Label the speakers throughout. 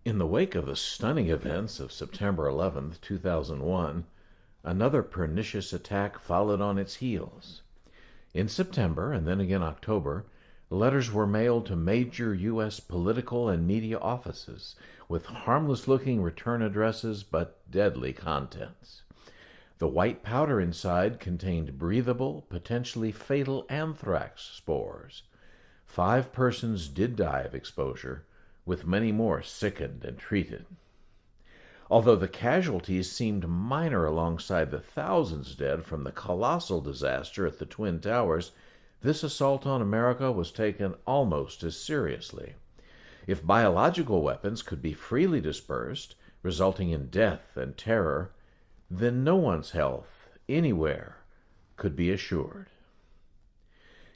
Speaker 1: In the wake of the stunning events of September 11th, 2001, another pernicious attack followed on its heels. In September, and then again October, letters were mailed to major U.S. political and media offices with harmless-looking return addresses but deadly contents. The white powder inside contained breathable, potentially fatal anthrax spores. 5 persons did die of exposure, with many more sickened and treated. Although the casualties seemed minor alongside the thousands dead from the colossal disaster at the Twin Towers, this assault on America was taken almost as seriously. If biological weapons could be freely dispersed, resulting in death and terror, then no one's health, anywhere, could be assured.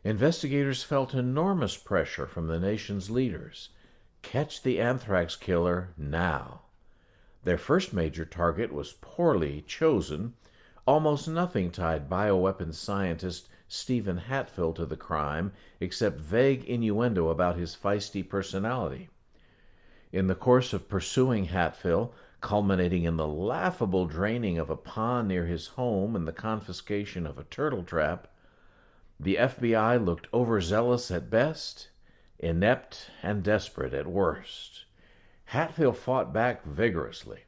Speaker 1: Investigators felt enormous pressure from the nation's leaders. Catch the anthrax killer now. Their first major target was poorly chosen. Almost nothing tied bioweapons scientist Stephen Hatfield to the crime except vague innuendo about his feisty personality. In the course of pursuing Hatfield, culminating in the laughable draining of a pond near his home and the confiscation of a turtle trap, the FBI looked overzealous at best, inept and desperate at worst. Hatfield fought back vigorously,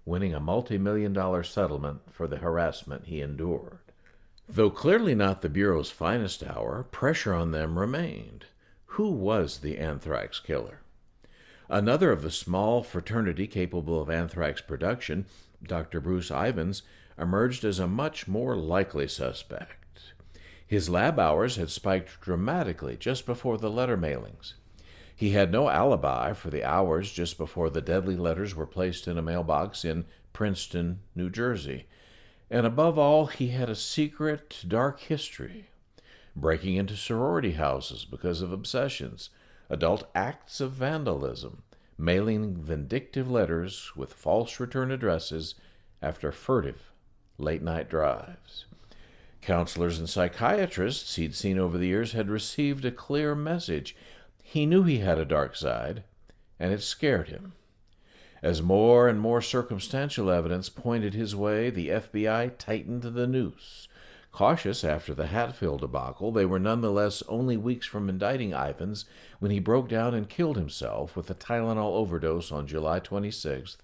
Speaker 1: winning a multi-million-dollar settlement for the harassment he endured. Though clearly not the Bureau's finest hour, pressure on them remained. Who was the anthrax killer? Another of the small fraternity capable of anthrax production, Dr. Bruce Ivins, emerged as a much more likely suspect. His lab hours had spiked dramatically just before the letter mailings. He had no alibi for the hours just before the deadly letters were placed in a mailbox in Princeton, New Jersey. And above all, he had a secret, dark history. Breaking into sorority houses because of obsessions, adult acts of vandalism, mailing vindictive letters with false return addresses after furtive late-night drives. Counselors and psychiatrists he'd seen over the years had received a clear message. He knew he had a dark side, and it scared him. As more and more circumstantial evidence pointed his way, the FBI tightened the noose. Cautious after the Hatfield debacle, they were nonetheless only weeks from indicting Ivins when he broke down and killed himself with a Tylenol overdose on July 26,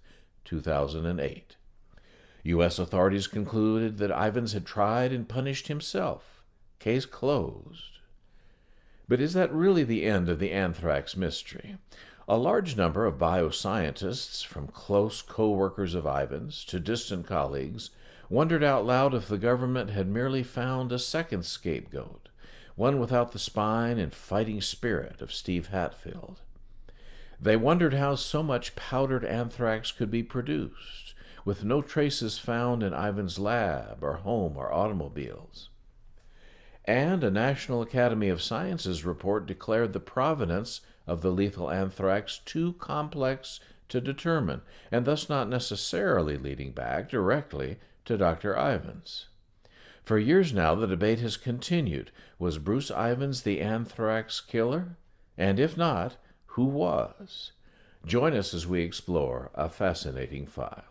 Speaker 1: 2008. U.S. authorities concluded that Ivins had tried and punished himself. Case closed. But is that really the end of the anthrax mystery? A large number of bioscientists, from close co-workers of Ivins to distant colleagues, wondered out loud if the government had merely found a second scapegoat, one without the spine and fighting spirit of Steve Hatfield. They wondered how so much powdered anthrax could be produced, with no traces found in Ivins' lab or home or automobiles. And a National Academy of Sciences report declared the provenance of the lethal anthrax too complex to determine, and thus not necessarily leading back directly to Dr. Ivins. For years now, the debate has continued. Was Bruce Ivins the anthrax killer? And if not, who was? Join us as we explore a fascinating file.